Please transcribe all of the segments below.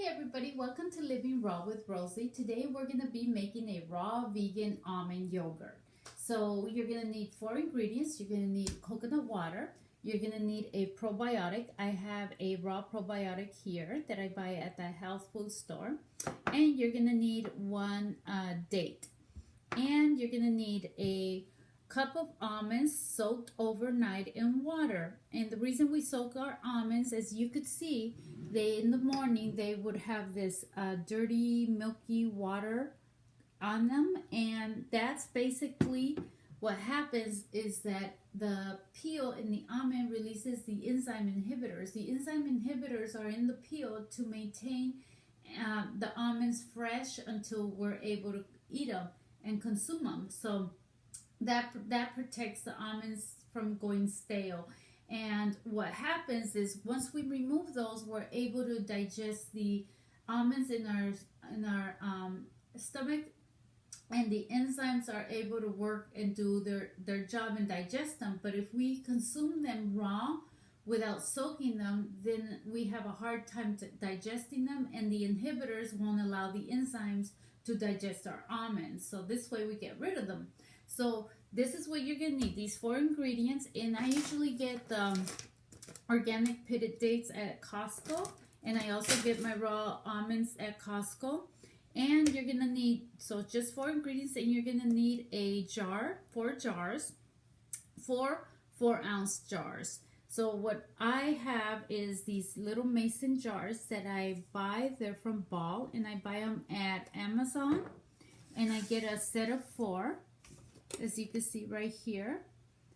Hey everybody, welcome to Living Raw with Rosie. Today we're going to be making a raw vegan almond yogurt. So you're going to need 4 ingredients. You're going to need coconut water. You're going to need a probiotic. I have a raw probiotic here that I buy at the health food store. And you're going to need 1 date. And you're going to need a cup of almonds soaked overnight in water. And the reason we soak our almonds, as you could see, in the morning they would have this dirty milky water on them, and that's basically what happens is that the peel in the almond releases the enzyme inhibitors. The enzyme inhibitors are in the peel to maintain the almonds fresh until we're able to eat them and consume them. So that protects the almonds from going stale. And what happens is once we remove those, we're able to digest the almonds in our stomach, and the enzymes are able to work and do their job and digest them. But if we consume them raw without soaking them, then we have a hard time digesting them, and the inhibitors won't allow the enzymes to digest our almonds. So this way we get rid of them. So this is what you're going to need, these 4 ingredients. And I usually get the organic pitted dates at Costco. And I also get my raw almonds at Costco. And you're going to need, so just 4 ingredients, and you're going to need a jar, 4 jars, 4 4-ounce jars. So what I have is these little mason jars that I buy. They're from Ball, and I buy them at Amazon. And I get a set of 4. As you can see right here,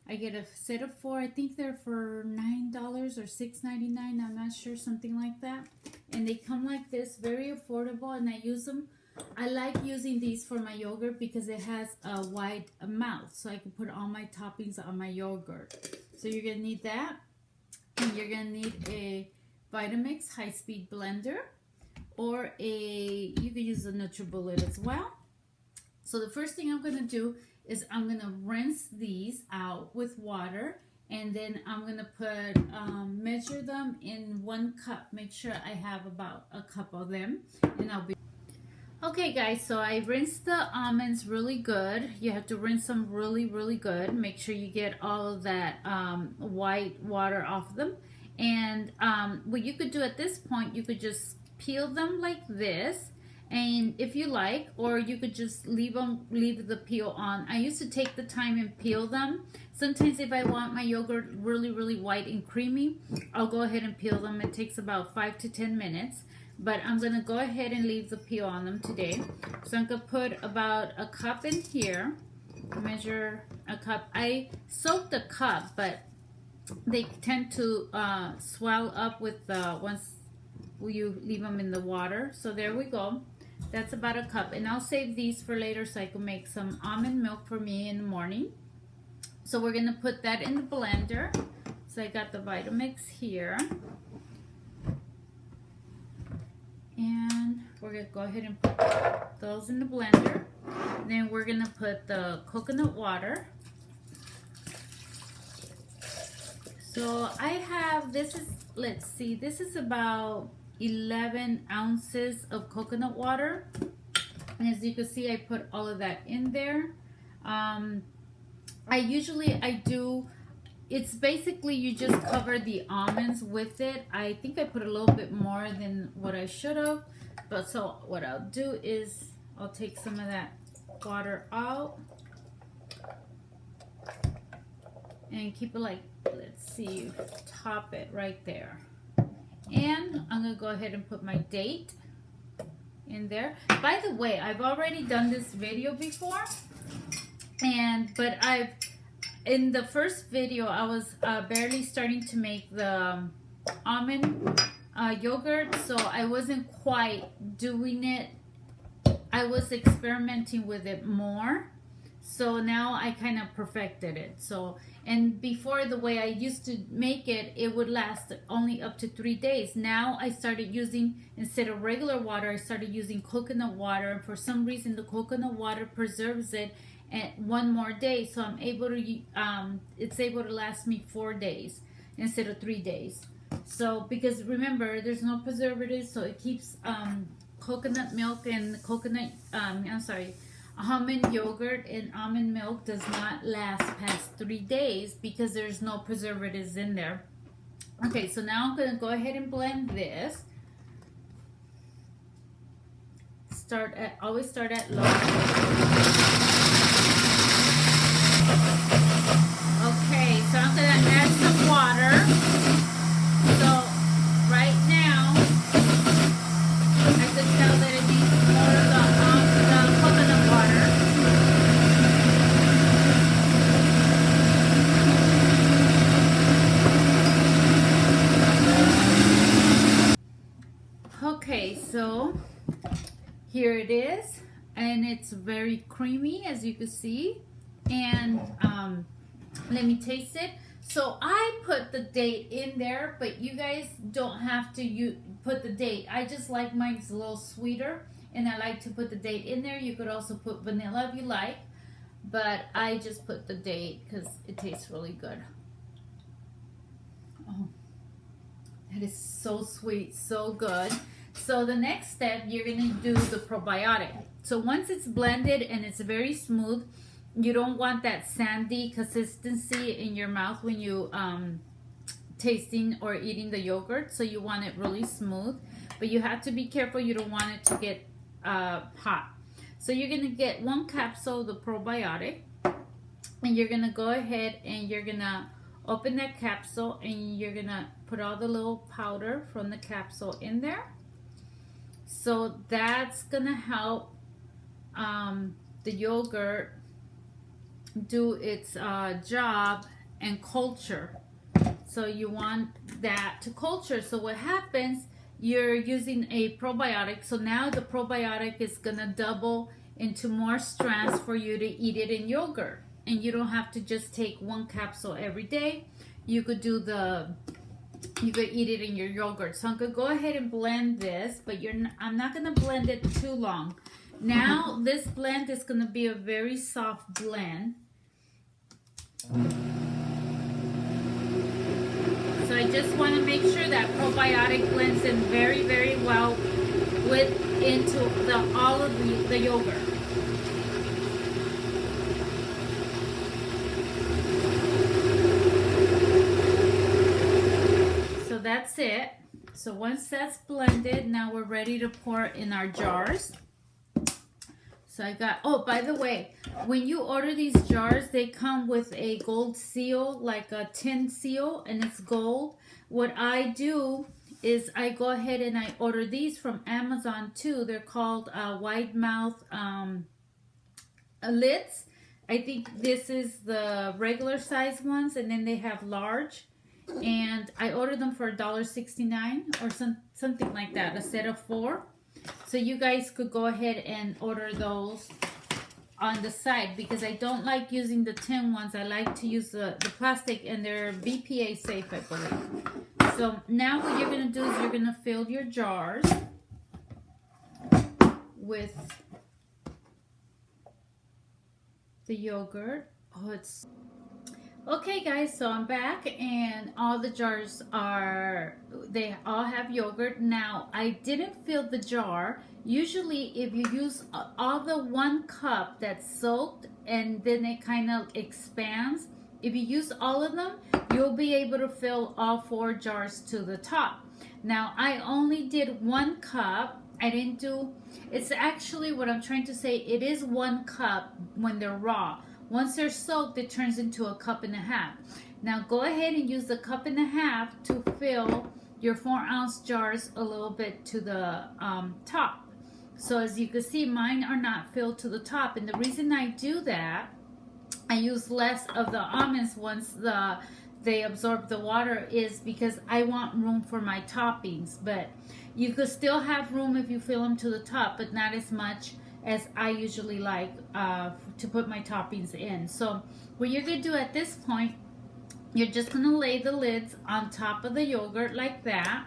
I get a set of 4. I think they're for $9 or $6.99. I'm not sure, something like that. And they come like this, very affordable, and I use them. I like using these for my yogurt because it has a wide mouth, so I can put all my toppings on my yogurt. So you're gonna need that, and you're gonna need a Vitamix high-speed blender, or you could use a NutriBullet as well. So the first thing I'm gonna do is I'm going to rinse these out with water, and then I'm going to put, measure them in 1 cup. Make sure I have about a cup of them, and I'll be... Okay guys, so I rinsed the almonds really good. You have to rinse them really, really good. Make sure you get all of that white water off them. And what you could do at this point, you could just peel them like this. And if you like, or you could just leave the peel on. I used to take the time and peel them. Sometimes if I want my yogurt really, really white and creamy, I'll go ahead and peel them. It takes about 5 to 10 minutes. But I'm going to go ahead and leave the peel on them today. So I'm going to put about a cup in here. Measure a cup. I soaked a cup, but they tend to swell up with once you leave them in the water. So there we go. That's about a cup, and I'll save these for later so I can make some almond milk for me in the morning. So we're gonna put that in the blender. So I got the Vitamix here, and we're gonna go ahead and put those in the blender. Then we're gonna put the coconut water. So I have, this is, let's see, this is about 11 ounces of coconut water, and as you can see, I put all of that in there. I do, it's basically you just cover the almonds with it. I think I put a little bit more than what I should have, but so what I'll do is I'll take some of that water out and keep it like, let's see, top it right there. And I'm going to go ahead and put my date in there. By the way, I've already done this video before, but in the first video, I was barely starting to make the almond yogurt, so I wasn't quite doing it. I was experimenting with it more. So now I kind of perfected it. So, and before, the way I used to make it, it would last only up to 3 days. Now I started using, instead of regular water, I started using coconut water. And for some reason, the coconut water preserves it and 1 more day. So I'm able to, it's able to last me 4 days instead of 3 days. So because remember, there's no preservatives, so it keeps coconut milk and coconut almond yogurt and almond milk does not last past 3 days because there's no preservatives in there. Okay, so now I'm going to go ahead and blend this. Always start at low. Okay, so I'm going to add some water. So right now, I can tell that it needs more of the coconut water. Okay, so here it is, and it's very creamy, as you can see. And let me taste it. So I put the date in there, but you guys don't have to put the date. I just like mine's a little sweeter, and I like to put the date in there. You could also put vanilla if you like, but I just put the date because it tastes really good. Oh, that is so sweet, so good. So the next step, you're going to do the probiotic. So once it's blended and it's very smooth, you don't want that sandy consistency in your mouth when you tasting or eating the yogurt. So you want it really smooth, but you have to be careful. You don't want it to get hot. So you're going to get 1 capsule of the probiotic, and you're going to go ahead and you're going to open that capsule, and you're going to put all the little powder from the capsule in there. So that's going to help the yogurt do its job and culture. So you want that to culture. So what happens, you're using a probiotic. So now the probiotic is going to double into more strands for you to eat it in yogurt. And you don't have to just take 1 capsule every day. You could do you could eat it in your yogurt. So I'm going to go ahead and blend this, but I'm not going to blend it too long. Now this blend is going to be a very soft blend. So I just want to make sure that probiotic blends in very, very well into all of the yogurt. So that's it. So once that's blended, now we're ready to pour in our jars. So I got, oh, by the way, when you order these jars, they come with a gold seal, like a tin seal, and it's gold. What I do is I go ahead and I order these from Amazon too. They're called wide mouth lids. I think this is the regular size ones, and then they have large. And I ordered them for $1.69 or something like that, a set of 4. So you guys could go ahead and order those on the side, because I don't like using the tin ones. I like to use the plastic, and they're BPA safe, I believe. So now what you're going to do is you're going to fill your jars with the yogurt. Oh, it's... Okay guys, so I'm back, and all the jars they all have yogurt. Now, I didn't fill the jar. Usually if you use all the 1 cup that's soaked and then it kind of expands, if you use all of them, you'll be able to fill all 4 jars to the top. Now, I only did 1 cup. I didn't do, it's actually what I'm trying to say, it is 1 cup when they're raw. Once they're soaked, it turns into a 1.5 cups. Now go ahead and use the 1.5 cups to fill your 4-ounce jars a little bit to the top. So as you can see, mine are not filled to the top. And the reason I do that, I use less of the almonds once they absorb the water, is because I want room for my toppings. But you could still have room if you fill them to the top, but not as much as I usually like to put my toppings in. So what you're going to do at this point, you're just going to lay the lids on top of the yogurt like that,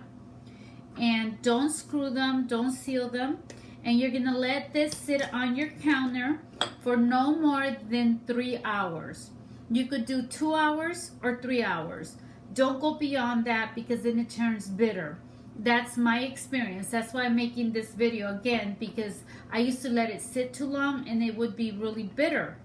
and don't screw them, don't seal them, and you're going to let this sit on your counter for no more than 3 hours. You could do 2 hours or 3 hours. Don't go beyond that because then it turns bitter. That's my experience. That's why I'm making this video again, because I used to let it sit too long and it would be really bitter.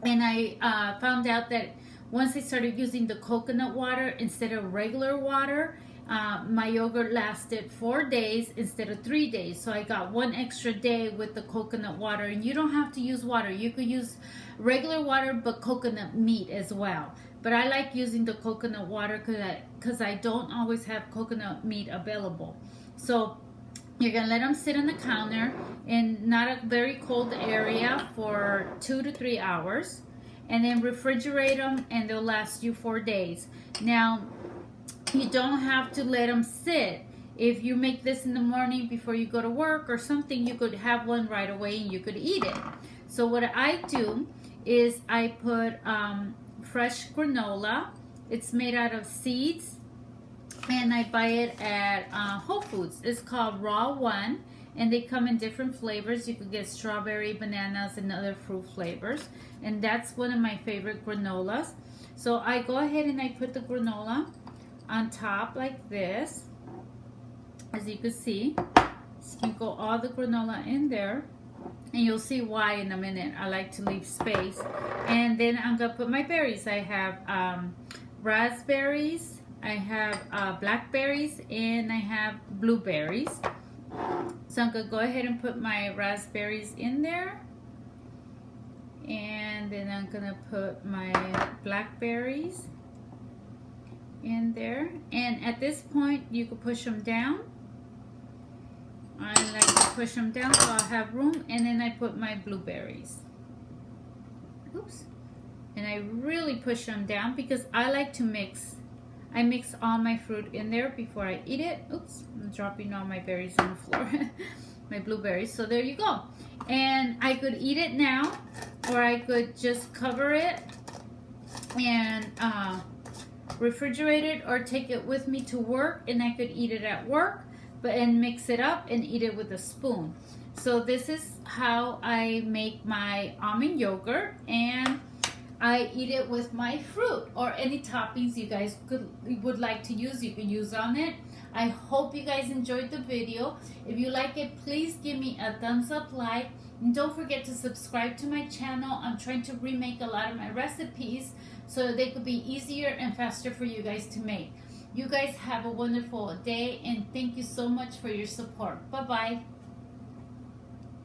And I found out that once I started using the coconut water instead of regular water, my yogurt lasted 4 days instead of 3 days. So I got 1 extra day with the coconut water. And you don't have to use water. You could use regular water, but coconut meat as well. But I like using the coconut water because I don't always have coconut meat available. So you're going to let them sit on the counter in not a very cold area for 2 to 3 hours. And then refrigerate them, and they'll last you 4 days. Now, you don't have to let them sit. If you make this in the morning before you go to work or something, you could have one right away and you could eat it. So what I do is I put fresh granola. It's made out of seeds, and I buy it at Whole Foods. It's called Raw One, and they come in different flavors. You could get strawberry, bananas, and other fruit flavors, and that's one of my favorite granolas. So I go ahead and I put the granola on top like this. As you can see, sprinkle all the granola in there, and you'll see why in a minute. I like to leave space. And then I'm gonna put my berries. I have raspberries, I have blackberries, and I have blueberries. So I'm gonna go ahead and put my raspberries in there, and then I'm gonna put my blackberries in there. And at this point you can push them down. I like to push them down so I'll have room. And then I put my blueberries. Oops. And I really push them down because I like to mix. I mix all my fruit in there before I eat it. Oops, I'm dropping all my berries on the floor. My blueberries. So there you go. And I could eat it now, or I could just cover it and refrigerate it, or take it with me to work, and I could eat it at work, and mix it up and eat it with a spoon. So this is how I make my almond yogurt, and I eat it with my fruit or any toppings you guys would like to use. You can use on it. I hope you guys enjoyed the video. If you like it, please give me a thumbs up, like, and don't forget to subscribe to my channel. I'm trying to remake a lot of my recipes so they could be easier and faster for you guys to make. You guys have a wonderful day, and thank you so much for your support. Bye-bye.